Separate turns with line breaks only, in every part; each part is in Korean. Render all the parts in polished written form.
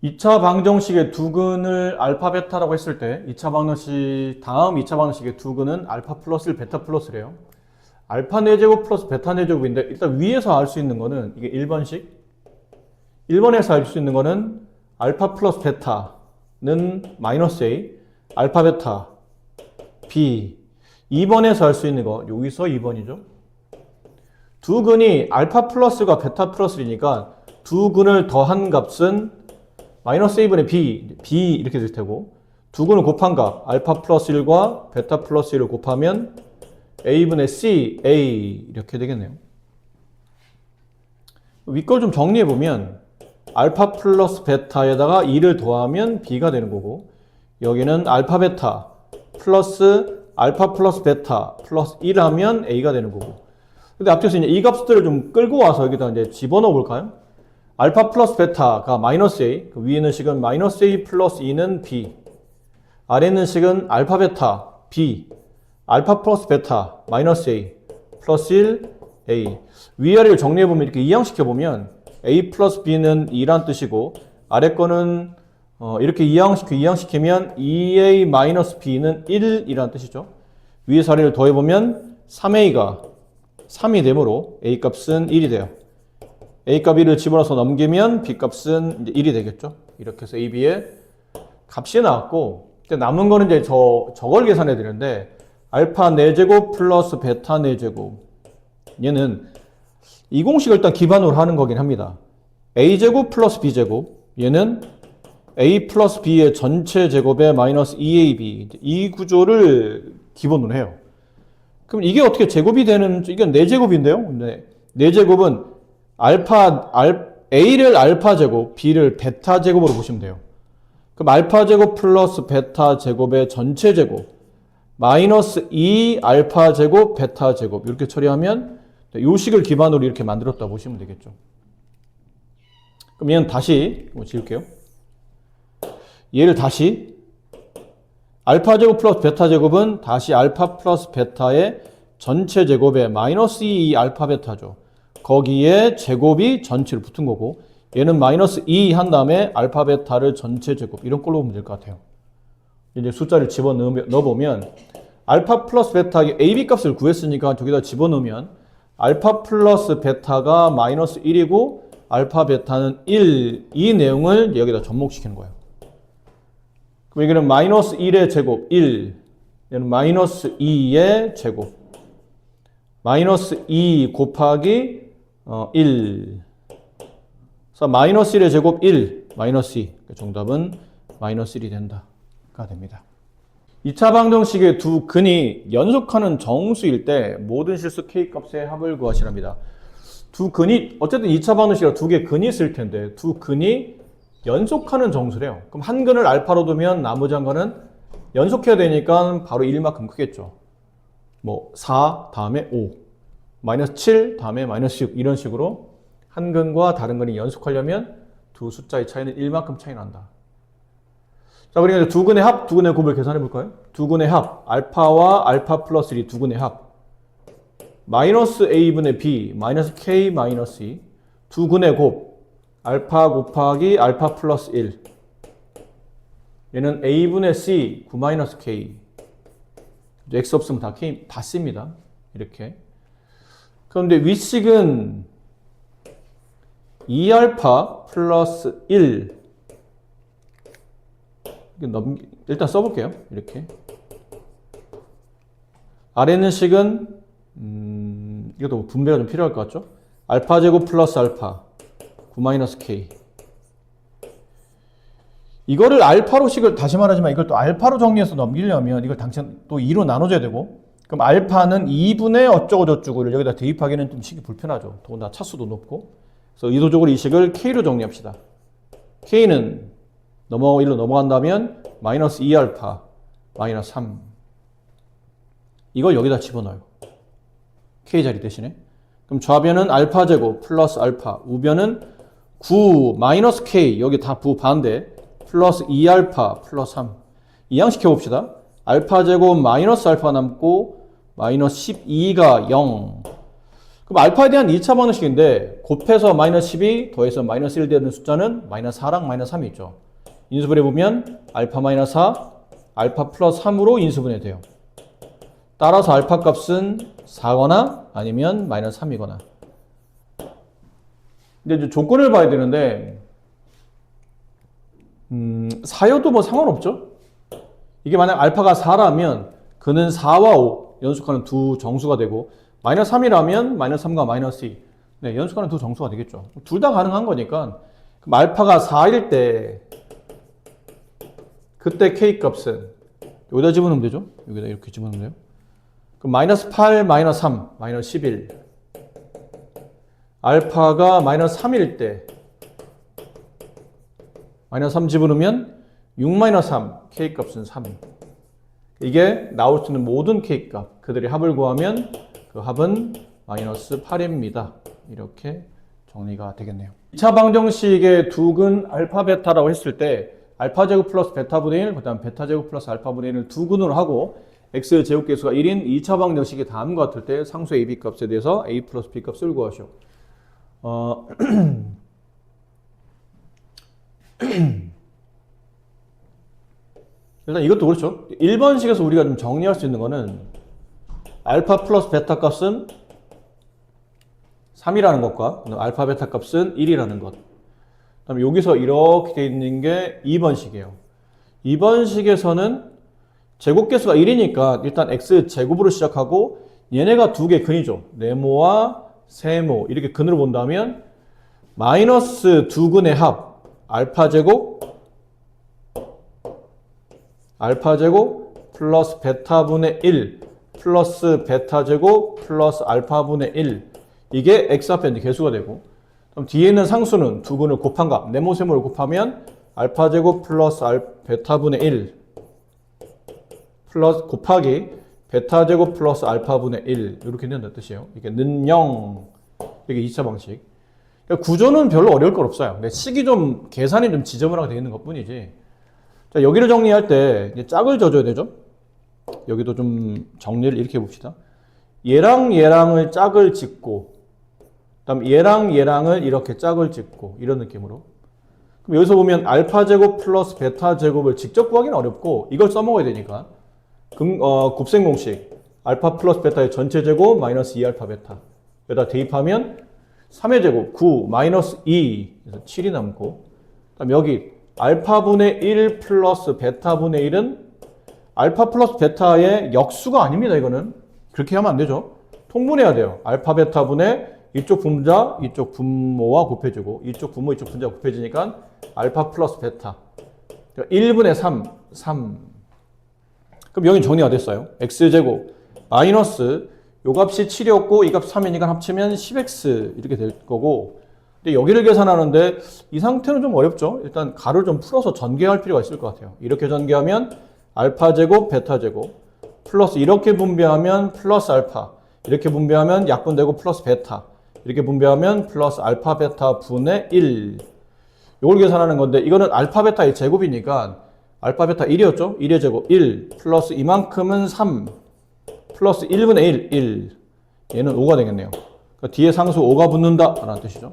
2차 방정식의 두근을 알파 베타라고 했을 때 2차 방정식 다음 2차 방정식의 두근은 알파 플러스 1 베타 플러스래요. 알파 4제곱 플러스 베타 4제곱인데 일단 위에서 알 수 있는 거는 이게 1번식 1번에서 알 수 있는 거는 알파 플러스 베타는 마이너스 A 알파 베타 B 2번에서 알 수 있는 거 여기서 2번이죠. 두근이 알파 플러스가 베타 플러스 1이니까 두근을 더한 값은 마이너스 A분의 B 이렇게 될 테고 두근을 곱한 값 알파 플러스 1과 베타 플러스 1을 곱하면 A분의 C, A 이렇게 되겠네요. 윗걸 좀 정리해보면 알파 플러스 베타에다가 2를 더하면 B가 되는 거고 여기는 알파 베타 플러스 알파 플러스 베타 플러스 1 하면 A가 되는 거고 근데 앞에서 이제 이 값들을 좀 끌고 와서 여기다 이제 집어넣어 볼까요? 알파 플러스 베타가 마이너스 A, 그 위에 있는 식은 마이너스 A 플러스 2는 B, 아래 있는 식은 알파 베타 B, 알파 플러스 베타 마이너스 A 플러스 1 A. 위아래를 정리해보면 이렇게 이항시켜보면 A 플러스 B는 2란 뜻이고 아래 거는 이렇게 이항시키면 2A 마이너스 B는 1이란 뜻이죠. 위에서 아래를 더해보면 3A가 3이 되므로 A 값은 1이 돼요. A값 1을 집어넣어서 넘기면 B값은 이제 1이 되겠죠. 이렇게 해서 AB의 값이 나왔고, 남은 거는 이제 저걸 계산해 드리는데, 알파 4제곱 플러스 베타 4제곱. 얘는 이 공식을 일단 기반으로 하는 거긴 합니다. A제곱 플러스 B제곱. 얘는 A 플러스 B의 전체 제곱에 마이너스 2AB. 이 구조를 기본으로 해요. 그럼 이게 어떻게 제곱이 되는, 이건 4제곱인데요? 근데 4제곱은 A를 알파 제곱, B를 베타 제곱으로 보시면 돼요. 그럼 알파 제곱 플러스 베타 제곱의 전체 제곱, 마이너스 2 알파 제곱, 베타 제곱, 이렇게 처리하면 이 식을 기반으로 이렇게 만들었다 보시면 되겠죠. 그럼 얘는 다시, 지울게요. 얘를 다시, 알파 제곱 플러스 베타 제곱은 다시 알파 플러스 베타의 전체 제곱에 마이너스 2 알파 베타죠. 거기에 제곱이 전체로 붙은 거고 얘는 마이너스 2 한 다음에 알파 베타를 전체 제곱 이런 걸로 보면 될 것 같아요. 이제 숫자를 집어넣어보면 알파 플러스 베타의 AB 값을 구했으니까 저기다 집어넣으면 알파 플러스 베타가 마이너스 1이고 알파 베타는 1 이 내용을 여기다 접목시키는 거예요. 그럼 여기는 마이너스 1의 제곱 1 얘는 마이너스 2의 제곱 마이너스 2 곱하기 1. 그래서 마이너스 1의 제곱 1, 마이너스 2. 정답은 마이너스 1이 된다가 됩니다. 2차 방정식의 두 근이 연속하는 정수일 때 모든 실수 K값의 합을 구하시랍니다. 두 근이, 어쨌든 2차 방정식이라 두 개의 근이 있을 텐데 두 근이 연속하는 정수래요. 그럼 한 근을 알파로 두면 나머지 한 근은 연속해야 되니까 바로 1만큼 크겠죠. 뭐 4 다음에 5. 마이너스 7 다음에 마이너스 6 이런 식으로 한 근과 다른 근이 연속하려면 두 숫자의 차이는 1만큼 차이 난다. 자, 그러니까 두 근의 합, 두 근의 곱을 계산해 볼까요? 두 근의 합, 알파와 알파 플러스 1이 두 근의 합. 마이너스 A분의 B, 마이너스 K 마이너스 2. 두 근의 곱, 알파 곱하기 알파 플러스 1. 얘는 A분의 C, 9 마이너스 K. X 없으면 다 K, 다 C입니다. 이렇게. 그런데 윗식은 2알파 플러스 1 일단 써볼게요. 이렇게 아래 있는 식은 이것도 분배가 좀 필요할 것 같죠? 알파 제곱 플러스 알파 9 마이너스 K 이거를 알파로 식을 다시 말하지만 이걸 또 알파로 정리해서 넘기려면 이걸 당장 또 2로 나눠줘야 되고 그럼 알파는 2분의 어쩌고 저쩌고를 여기다 대입하기는 좀 식이 불편하죠. 더군다나 차수도 높고. 그래서 의도적으로 이 식을 K로 정리합시다. K는 1로 넘어간다면 마이너스 2알파 마이너스 3. 이걸 여기다 집어넣어요. K 자리 대신에. 그럼 좌변은 알파 제곱 플러스 알파. 우변은 9 마이너스 K 여기 다 부반대 플러스 2알파 플러스 3. 이항시켜 봅시다. 알파 제곱 마이너스 알파 남고 마이너스 12가 0. 그럼 알파에 대한 2차 방정식인데 곱해서 마이너스 12 더해서 마이너스 1 되는 숫자는 마이너스 4랑 마이너스 3이 있죠. 인수분해 보면 알파 마이너스 4, 알파 플러스 3으로 인수분해 돼요. 따라서 알파 값은 4거나 아니면 마이너스 3이거나. 근데 이제 조건을 봐야 되는데 4여도 뭐 상관없죠. 이게 만약 알파가 4라면 그는 4와 5 연속하는 두 정수가 되고 마이너스 3이라면 마이너스 3과 마이너스 2 네, 연속하는 두 정수가 되겠죠. 둘 다 가능한 거니까 그럼 알파가 4일 때 그때 K 값은 여기다 집어넣으면 되죠. 여기다 이렇게 집어넣으면 돼요. 그럼 마이너스 8, 마이너스 3, 마이너스 11 알파가 마이너스 3일 때 마이너스 3 집어넣으면 6 마이너스 3 K 값은 3 이게 나올 수 있는 모든 K 값 그들의 합을 구하면 그 합은 마이너스 8입니다. 이렇게 정리가 되겠네요. 2차 방정식의 두근 알파 베타라고 했을 때 알파 제곱 플러스 베타분의 1 그 다음 베타 제곱 플러스 알파분의 1을 두 근으로 하고 x 제곱계수가 1인 2차 방정식이 다음과 같을 때 상수 a, b 값에 대해서 a 플러스 b 값을 구하시오. 일단 이것도 그렇죠. 1번식에서 우리가 좀 정리할 수 있는 거는 알파 플러스 베타 값은 3이라는 것과 알파 베타 값은 1이라는 것. 그다음에 여기서 이렇게 되어 있는 게 2번식이에요. 2번식에서는 제곱계수가 1이니까 일단 x 제곱으로 시작하고 얘네가 두 개 근이죠. 네모와 세모 이렇게 근으로 본다면 마이너스 두 근의 합 알파 제곱 플러스 베타분의 1 플러스 베타 제곱 플러스 알파분의 1 이게 x 앞에 이제 개수가 되고 그럼 뒤에 있는 상수는 두 근을 곱한 값 네모 세모를 곱하면 알파 제곱 플러스 베타분의 1 플러스 곱하기 베타 제곱 플러스 알파분의 1 이렇게 된다는 뜻이에요. 이게 는 0 이게 2차 방식. 그러니까 구조는 별로 어려울 건 없어요. 근데 식이 좀 계산이 좀 지저분하게 되어 있는 것 뿐이지. 자, 여기를 정리할 때 이제 짝을 져줘야 되죠. 여기도 좀 정리를 이렇게 해봅시다. 얘랑 얘랑을 짝을 짓고 그다음 얘랑 얘랑을 이렇게 짝을 짓고 이런 느낌으로. 그럼 여기서 보면 알파 제곱 플러스 베타 제곱을 직접 구하기는 어렵고 이걸 써먹어야 되니까 곱셈 공식 알파 플러스 베타의 전체 제곱 마이너스 2알파 베타 여기다 대입하면 3의 제곱 9 마이너스 2 그래서 7이 남고 그다음 여기 알파분의 1 플러스 베타분의 1은 알파 플러스 베타의 역수가 아닙니다. 이거는 그렇게 하면 안 되죠. 통분해야 돼요. 알파 베타분의 이쪽 분자 이쪽 분모와 곱해지고 이쪽 분모 이쪽 분자 곱해지니까 알파 플러스 베타 1분의 3 그럼 여기 정리가 됐어요. x제곱 마이너스 요 값이 7이었고 이 값 3이니까 합치면 10x 이렇게 될 거고 근데 여기를 계산하는데 이 상태는 좀 어렵죠. 일단 가를 좀 풀어서 전개할 필요가 있을 것 같아요. 이렇게 전개하면 알파 제곱 베타 제곱 플러스 이렇게 분배하면 플러스 알파 이렇게 분배하면 약분되고 플러스 베타 이렇게 분배하면 플러스 알파 베타 분의 1 이걸 계산하는 건데 이거는 알파 베타의 제곱이니까 알파 베타 1이었죠? 1의 제곱 1 플러스 이만큼은 3 플러스 1분의 1 얘는 5가 되겠네요. 그러니까 뒤에 상수 5가 붙는다 라는 뜻이죠.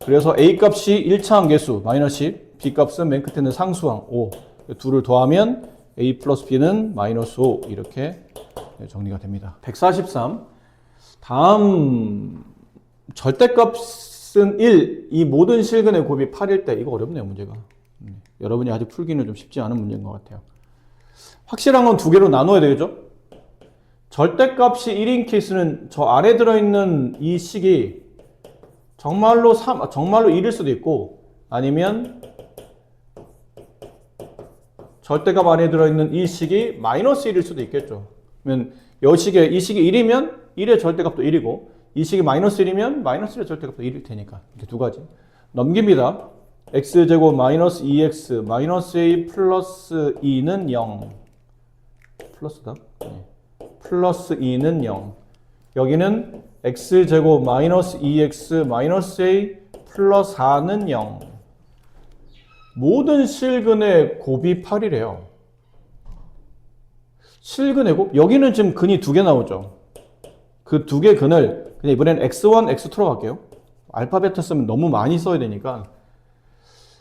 그래서 A 값이 1차 함계수 마이너스 10 B 값은 맨 끝에 있는 상수항 5 둘을 더하면 A 플러스 B는 마이너스 5 이렇게 정리가 됩니다. 143 다음 절대값은 1 이 모든 실근의 곱이 8일 때 이거 어렵네요 문제가. 여러분이 아직 풀기는 좀 쉽지 않은 문제인 것 같아요. 확실한 건 두 개로 나눠야 되겠죠? 절대값이 1인 케이스는 저 안에 들어있는 이 식이 정말로 1일 수도 있고 아니면 절대값 안에 들어있는 이 식이 마이너스 1일 수도 있겠죠. 그러면 이 식이 1이면 1의 절대값도 1이고 이 식이 마이너스 1이면 마이너스 1의 절대값도 1일 테니까 이렇게 두 가지 넘깁니다. x제곱 마이너스 2x 마이너스 a 플러스 2는 0 플러스다. 플러스 2는 0 여기는 x제곱 마이너스 2x 마이너스 a 플러스 4는 0 모든 실근의 곱이 8이래요. 실근의 곱? 여기는 지금 근이 두 개 나오죠. 그 두 개 근을 그냥 이번엔 x1, x2로 갈게요. 알파, 베타 쓰면 너무 많이 써야 되니까.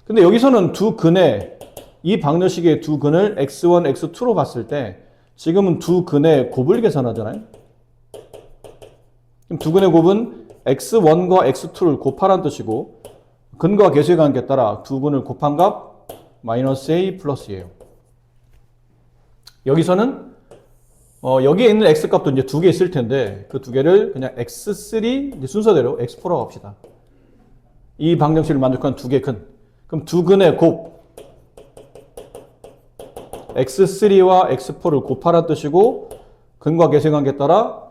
근데 여기서는 두 근의, 이 방정식의 두 근을 x1, x2로 봤을 때 지금은 두 근의 곱을 계산하잖아요. 그럼 두 근의 곱은 x1과 x2를 곱하라는 뜻이고 근과 계수의 관계에 따라 두 근을 곱한 값 마이너스 a 플러스 e예요. 여기서는 여기에 있는 x값도 이제 두 개 있을 텐데 그 두 개를 그냥 x3 이제 순서대로 x4라고 합시다. 이 방정식을 만족한 두 개 근. 그럼 두 근의 곱 x3와 x4를 곱하라는 뜻이고 근과 계수의 관계에 따라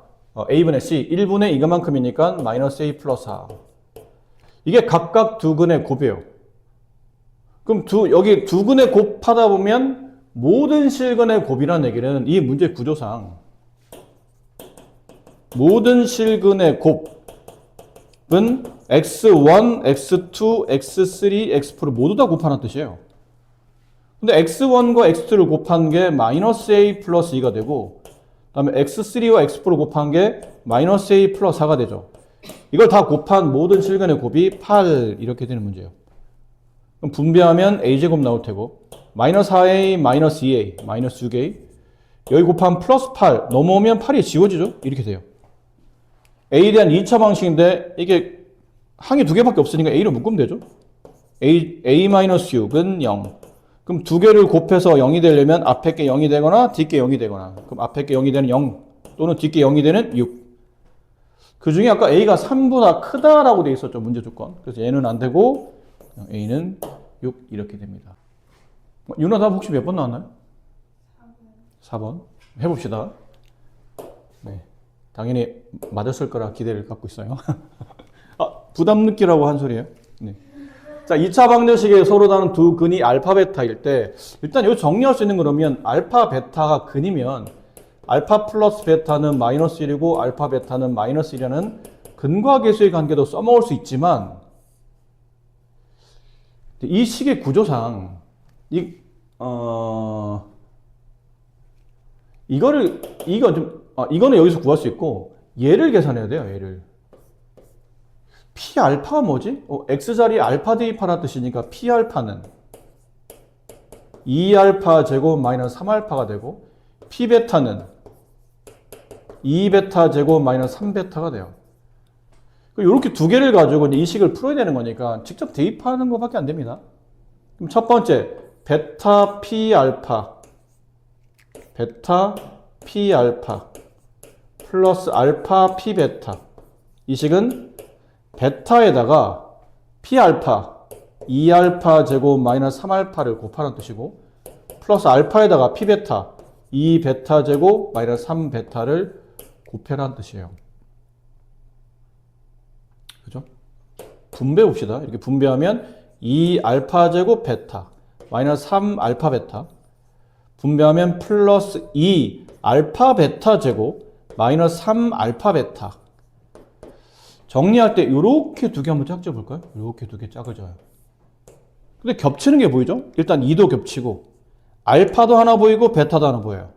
a분의 c 1분의 이것만큼이니까 마이너스 a 플러스 4. 이게 각각 두 근의 곱이에요. 그럼 여기 두 근의 곱하다 보면 모든 실근의 곱이라는 얘기는 이 문제 구조상 모든 실근의 곱은 x1, x2, x3, x4를 모두 다 곱하는 뜻이에요. 근데 x1과 x2를 곱한 게 마이너스 a 플러스 2가 되고 그 다음에 x3와 x4를 곱한 게 마이너스 a 플러스 4가 되죠. 이걸 다 곱한 모든 실근의 곱이 8 이렇게 되는 문제예요. 그럼 분배하면 a제곱 나올 테고 마이너스 4a, 마이너스 2a, 마이너스 6a 여기 곱하면 플러스 8 넘어오면 8이 지워지죠. 이렇게 돼요. a에 대한 2차 방식인데 이게 항이 두 개밖에 없으니까 a로 묶으면 되죠. a-6은 0. 그럼 두 개를 곱해서 0이 되려면 앞에 게 0이 되거나 뒷게 0이 되거나 그럼 앞에 게 0이 되는 0 또는 뒷게 0이 되는 6. 그 중에 아까 a가 3보다 크다라고 돼 있었죠. 문제 조건. 그래서 얘는 안 되고 a는 6 이렇게 됩니다. 윤아 답 혹시 몇 번 나왔나요? 4번. 해봅시다. 네. 당연히 맞았을 거라 기대를 갖고 있어요. 부담 느끼라고 한 소리예요. 네. 자, 2차 방정식에 서로 다른 두 근이 알파, 베타일 때 일단 여기 정리할 수 있는 거라면 알파, 베타가 근이면 알파 플러스 베타는 마이너스 1이고 알파, 베타는 마이너스 1이라는 근과 계수의 관계도 써먹을 수 있지만 이 식의 구조상 이거는 여기서 구할 수 있고 얘를 계산해야 돼요. 얘를 p 알파가 뭐지? x 자리에 알파 대입하라는 뜻이니까 p 알파는 2알파 제곱 마이너스 3알파가 되고 p 베타는 2베타 제곱 마이너스 3베타가 돼요. 이렇게 두 개를 가지고 이 식을 풀어야 되는 거니까 직접 대입하는 것밖에 안 됩니다. 그럼 첫 번째 베타 p 알파 플러스 알파 p 베타 이 식은 베타에다가 p 알파 2알파 제곱 마이너스 3알파를 곱하는 뜻이고 플러스 알파에다가 p 베타 2베타 제곱 마이너스 3베타를 곱해라는 뜻이에요. 그죠? 분배해 봅시다. 이렇게 분배하면 2알파 제곱 베타 마이너스 3알파 베타 분배하면 플러스 2알파 베타 제곱 마이너스 3알파 베타. 정리할 때 이렇게 두 개 한번 짝 져볼까요? 이렇게 두 개 짝을 져요. 근데 겹치는 게 보이죠? 일단 2도 겹치고 알파도 하나 보이고 베타도 하나 보여요.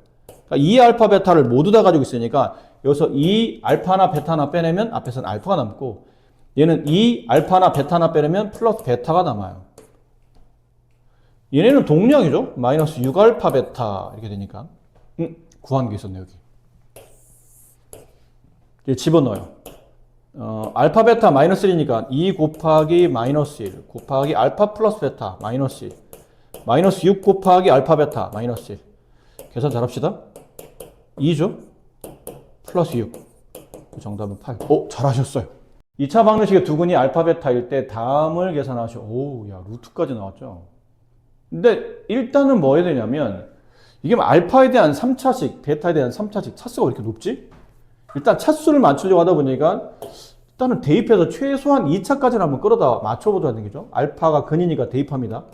그러니까 2알파 베타를 모두 다 가지고 있으니까 여기서 2알파나 베타나 빼내면 앞에서는 알파가 남고 얘는 2알파나 베타나 빼내면 플러스 베타가 남아요. 얘네는 동량이죠? 마이너스 6알파 베타 이렇게 되니까 구한 게 있었네 여기. 이제 집어넣어요. 알파 베타 마이너스 1이니까 2 곱하기 마이너스 1 곱하기 알파 플러스 베타 마이너스 1 마이너스 6 곱하기 알파 베타 마이너스 1 계산 잘합시다. 2죠? 플러스 6 정답은 8. 잘하셨어요. 2차 방정식의 두 근이 알파 베타일 때 다음을 계산하시오. 야 루트까지 나왔죠. 근데 일단은 뭐 해야 되냐면 이게 알파에 대한 3차식 베타에 대한 3차식 차수가 왜 이렇게 높지? 일단 차수를 맞추려고 하다 보니까 일단은 대입해서 최소한 2차까지는 한번 끌어다 맞춰보자는 얘기죠. 알파가 근이니까 대입합니다.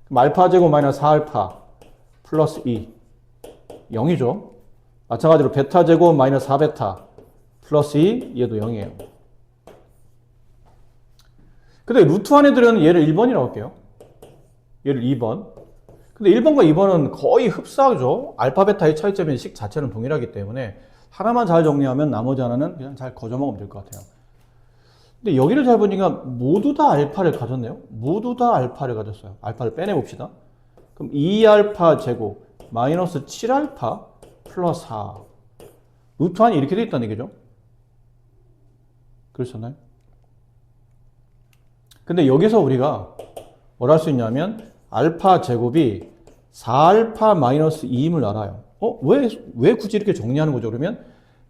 그럼 알파 제곱 마이너스 4알파 플러스 2 0이죠. 마찬가지로 베타 제곱 마이너스 4베타 플러스 2 얘도 0이에요. 근데 루트 안에 들어있는 얘를 1번이라고 할게요. 얘를 2번. 근데 1번과 2번은 거의 흡사하죠. 알파 베타의 차이점인 식 자체는 동일하기 때문에 하나만 잘 정리하면 나머지 하나는 그냥 잘 거저먹으면 될 것 같아요. 근데 여기를 잘 보니까 모두 다 알파를 가졌네요. 모두 다 알파를 가졌어요. 알파를 빼내봅시다. 그럼 2알파 제곱 마이너스 7알파 플러스 4. 루트 안이 이렇게 돼 있다는 얘기죠. 그렇잖아요. 근데 여기서 우리가 뭘 할 수 있냐면 알파 제곱이 4알파 마이너스 2임을 알아요. 왜 굳이 이렇게 정리하는 거죠? 그러면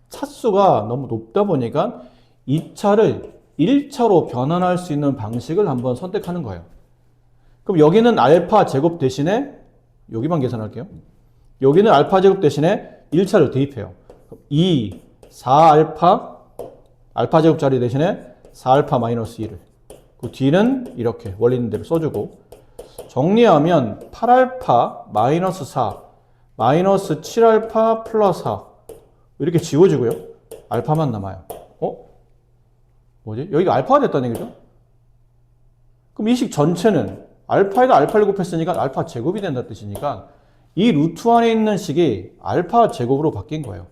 차수가 너무 높다 보니까 2차를 1차로 변환할 수 있는 방식을 한번 선택하는 거예요. 그럼 여기는 알파 제곱 대신에 여기만 계산할게요. 여기는 알파 제곱 대신에 1차를 대입해요. 2, 4알파 알파 제곱짜리 대신에 4알파 마이너스 2를 그 뒤는 이렇게 원리 있는 대로 써주고 정리하면 8알파 마이너스 4 마이너스 7알파 플러스 4 이렇게 지워지고요. 알파만 남아요. 뭐지? 여기가 알파가 됐다는 얘기죠? 그럼 이 식 전체는 알파에다 알파를 곱했으니까 알파 제곱이 된다는 뜻이니까 이 루트 안에 있는 식이 알파 제곱으로 바뀐 거예요.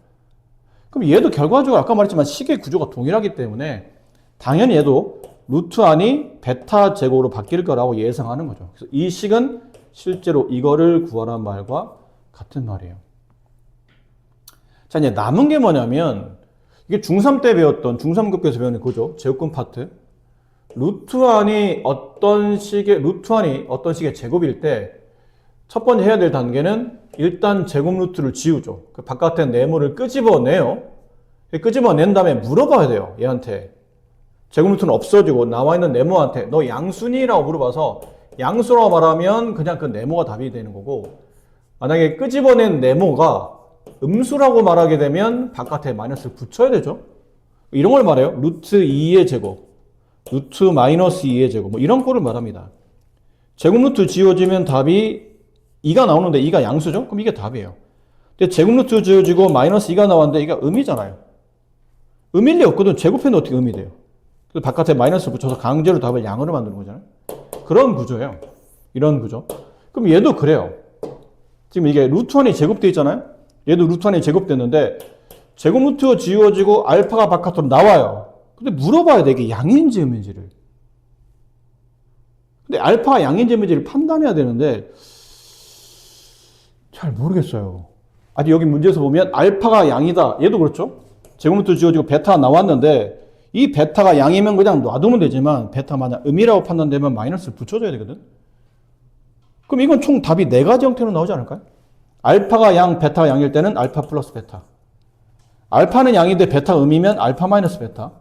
그럼 얘도 결과적으로 아까 말했지만 식의 구조가 동일하기 때문에 당연히 얘도 루트 안이 베타 제곱으로 바뀔 거라고 예상하는 거죠. 그래서 이 식은 실제로 이거를 구하라는 말과 같은 말이에요. 자, 이제 남은 게 뭐냐면 이게 중3 때 배웠던 중3급에서 배우는 그거죠. 제곱근 파트. 루트 안이 어떤 식의 제곱일 때 첫 번째 해야 될 단계는 일단 제곱 루트를 지우죠. 그 바깥에 네모를 끄집어내요. 끄집어낸 다음에 물어봐야 돼요. 얘한테. 제곱 루트는 없어지고 나와 있는 네모한테 너 양수니? 라고 물어봐서 양수라고 말하면 그냥 그 네모가 답이 되는 거고 만약에 끄집어낸 네모가 음수라고 말하게 되면 바깥에 마이너스를 붙여야 되죠. 이런 걸 말해요. 루트 2의 제곱, 루트 마이너스 2의 제곱 뭐 이런 꼴을 말합니다. 제곱 루트 지워지면 답이 2가 나오는데 2가 양수죠? 그럼 이게 답이에요. 근데 제곱 루트 지워지고 마이너스 2가 나왔는데 이게 음이잖아요. 음일 리 없거든. 제곱했는데 어떻게 음이 돼요? 그래서 바깥에 마이너스 붙여서 강제로 답을 양으로 만드는 거잖아요. 그런 구조예요. 이런 구조. 그럼 얘도 그래요. 지금 이게 루트 1이 제곱되어 있잖아요. 얘도 루트 1이 제곱됐는데 제곱 루트 지워지고 알파가 바깥으로 나와요. 근데 물어봐야 돼. 이게 양인지 음인지를. 근데 알파가 양인지 음인지를 판단해야 되는데 잘 모르겠어요. 아직 여기 문제에서 보면 알파가 양이다. 얘도 그렇죠. 제곱 루트 지워지고 베타가 나왔는데 이 베타가 양이면 그냥 놔두면 되지만 베타 만약 음이라고 판단되면 마이너스를 붙여줘야 되거든. 그럼 이건 총 답이 4가지 형태로 나오지 않을까요? 알파가 양, 베타가 양일 때는 알파 플러스 베타. 알파는 양인데 베타 음이면 알파 마이너스 베타.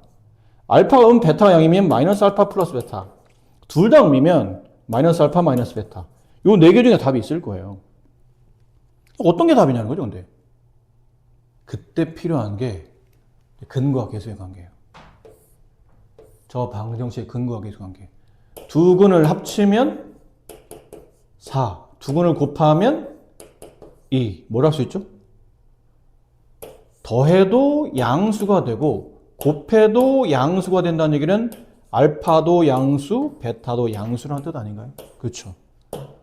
알파가 베타가 양이면 마이너스 알파 플러스 베타. 둘 다 음이면 마이너스 알파 마이너스 베타. 요 4개 중에 답이 있을 거예요. 어떤 게 답이냐는 거죠, 근데. 그때 필요한 게 근과 계수의 관계예요. 저 방정식의 근과 계수 관계. 두 근을 합치면 4. 두 근을 곱하면 2. 뭘 할 수 있죠? 더해도 양수가 되고 곱해도 양수가 된다는 얘기는 알파도 양수, 베타도 양수라는 뜻 아닌가요? 그렇죠.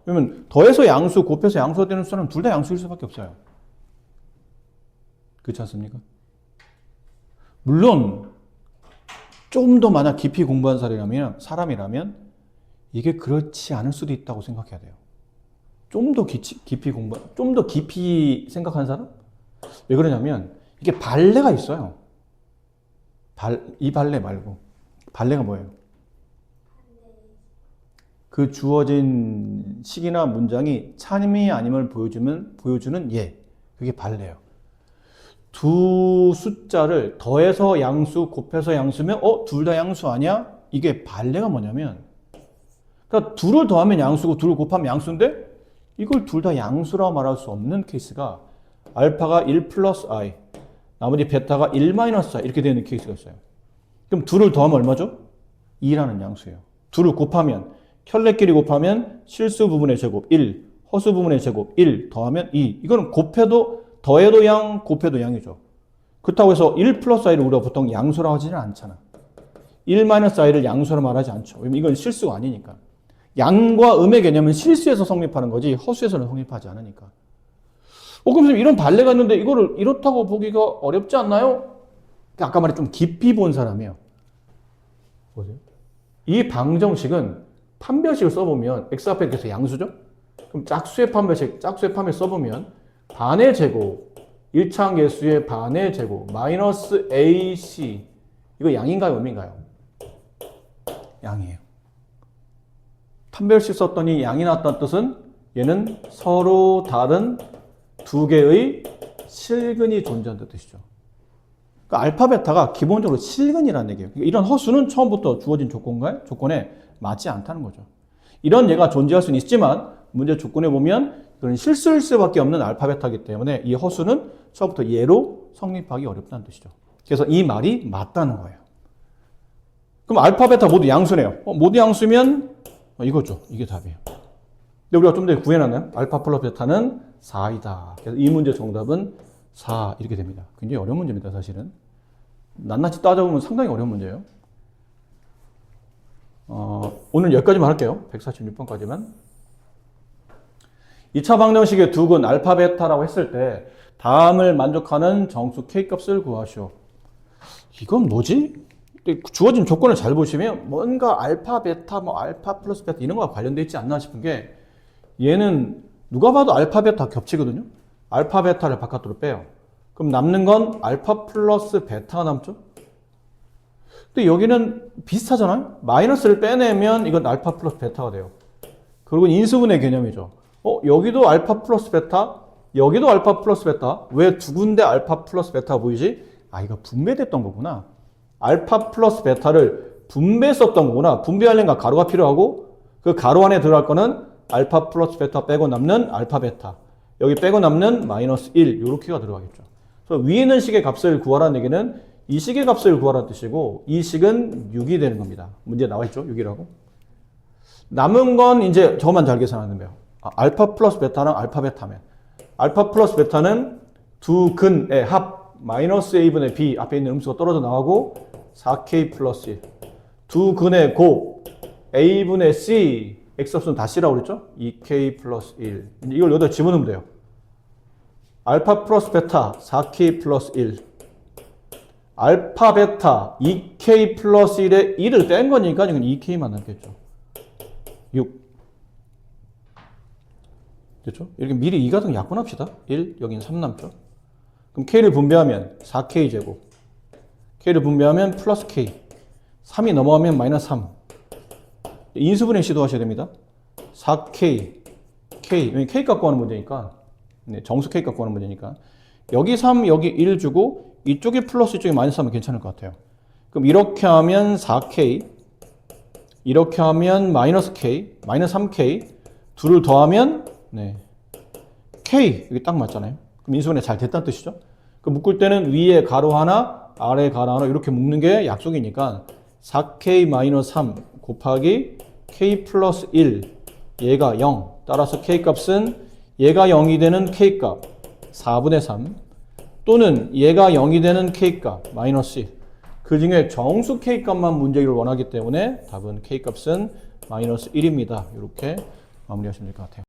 그러면 더해서 양수, 곱해서 양수가 되는 수는 둘 다 양수일 수밖에 없어요. 그렇지 않습니까? 물론 좀 더 만약 깊이 공부한 사람이라면 이게 그렇지 않을 수도 있다고 생각해야 돼요. 좀 더 깊이 생각하는 사람? 왜 그러냐면 이게 발레가 있어요. 이 발레 말고. 발레가 뭐예요? 그 주어진 식이나 문장이 참이 아님을 보여주는 예. 그게 발레예요. 두 숫자를 더해서 양수, 곱해서 양수면 둘 다 양수 아니야? 이게 발레가 뭐냐면 그러니까 둘을 더하면 양수고 둘을 곱하면 양수인데 이걸 둘 다 양수라고 말할 수 없는 케이스가 알파가 1 플러스 i 나머지 베타가 1 마이너스 i 이렇게 되는 케이스가 있어요. 그럼 둘을 더하면 얼마죠? 2라는 양수예요. 둘을 곱하면 켤레끼리 곱하면 실수 부분의 제곱 1, 허수 부분의 제곱 1 더하면 2. 이거는 더해도 양, 곱해도 양이죠. 그렇다고 해서 1 플러스 i를 우리가 보통 양수라고 하지는 않잖아. 1 마이너스 i를 양수로 말하지 않죠. 왜냐면 이건 실수가 아니니까. 양과 음의 개념은 실수에서 성립하는 거지 허수에서는 성립하지 않으니까. 그럼 이런 발레가 있는데 이거를 이렇다고 보기가 어렵지 않나요? 아까 말해 좀 깊이 본 사람이에요. 보세요. 이 방정식은 판별식을 써보면 x 앞에 계속 양수죠? 그럼 짝수의 판별식, 짝수의 판별 써보면 반의 제곱, 1차항계수의 반의 제곱, 마이너스 ac 이거 양인가요? 음인가요? 양이에요. 판별식 썼더니 양이 나왔다는 뜻은 얘는 서로 다른 두 개의 실근이 존재한다는 뜻이죠. 그러니까 알파, 베타가 기본적으로 실근이라는 얘기예요. 그러니까 이런 허수는 처음부터 주어진 조건에 맞지 않다는 거죠. 이런 예가 존재할 수는 있지만 문제 조건에 보면 그런 실수일 수밖에 없는 알파, 베타이기 때문에 이 허수는 처음부터 예로 성립하기 어렵다는 뜻이죠. 그래서 이 말이 맞다는 거예요. 그럼 알파, 베타 모두 양수네요. 모두 양수면 이거죠. 이게 답이에요. 근데 우리가 좀 전에 구해놨나요? 알파 플러스 베타는 4이다. 그래서 이 문제 정답은 4 이렇게 됩니다. 굉장히 어려운 문제입니다. 사실은. 낱낱이 따져보면 상당히 어려운 문제예요. 오늘 여기까지만 할게요. 146번까지만. 2차 방정식의 두근 알파, 베타라고 했을 때 다음을 만족하는 정수 K값을 구하시오. 이건 뭐지? 주어진 조건을 잘 보시면 뭔가 알파, 베타, 알파 플러스 베타 이런 거와 관련되어 있지 않나 싶은 게 얘는 누가 봐도 알파, 베타 겹치거든요. 알파, 베타를 바깥으로 빼요. 그럼 남는 건 알파 플러스 베타가 남죠? 근데 여기는 비슷하잖아요? 마이너스를 빼내면 이건 알파 플러스 베타가 돼요. 그리고 인수분해 개념이죠. 여기도 알파 플러스 베타, 여기도 알파 플러스 베타. 왜 두 군데 알파 플러스 베타가 보이지? 이거 분배됐던 거구나. 알파 플러스 베타를 분배했었던 거구나. 분배하려니까 가로가 필요하고 그 가로 안에 들어갈 거는 알파 플러스 베타 빼고 남는 알파 베타. 여기 빼고 남는 마이너스 1 이렇게가 들어가겠죠. 그래서 위에 있는 식의 값을 구하라는 얘기는 이 식의 값을 구하라는 뜻이고 이 식은 6이 되는 겁니다. 문제에 나와 있죠. 6이라고. 남은 건 이제 저만 잘 계산하는 거예요. 알파 플러스 베타랑 알파 베타면 알파 플러스 베타는 두 근의 합 마이너스 a분의 b 앞에 있는 음수가 떨어져 나가고 4k 플러스 1 두 근의 곱 a분의 c x값은 다 c라고 그랬죠? 2k 플러스 1 이걸 여기다 집어넣으면 돼요. 알파 플러스 베타 4k 플러스 1 알파 베타 2k 플러스 1에 1을 뺀 거니까 이건 2k만 남겠죠. 6 됐죠? 이렇게 미리 2가등 약분합시다. 1 여기는 3 남죠. 그럼 k를 분배하면 4k 제곱 k를 분배하면 플러스 k 3이 넘어가면 마이너스 3 인수분해 시도하셔야 됩니다. 4k k 여기 k 갖고 하는 문제니까 정수 k 갖고 하는 문제니까 여기 3 여기 1 주고 이쪽에 플러스 이쪽에 마이너스 하면 괜찮을 것 같아요. 그럼 이렇게 하면 4k 이렇게 하면 마이너스 k 마이너스 3k 둘을 더하면 k 여기 딱 맞잖아요. 그럼 인수분해 잘 됐다는 뜻이죠. 그 묶을 때는 위에 가로 하나 아래 가로 하나 이렇게 묶는 게 약속이니까 4k-3 곱하기 k 플러스 1 얘가 0 따라서 k값은 얘가 0이 되는 k값 4분의 3 또는 얘가 0이 되는 k값 마이너스 1 그 중에 정수 k값만 문제기를 원하기 때문에 답은 k값은 마이너스 1입니다. 이렇게 마무리하시면 될 것 같아요.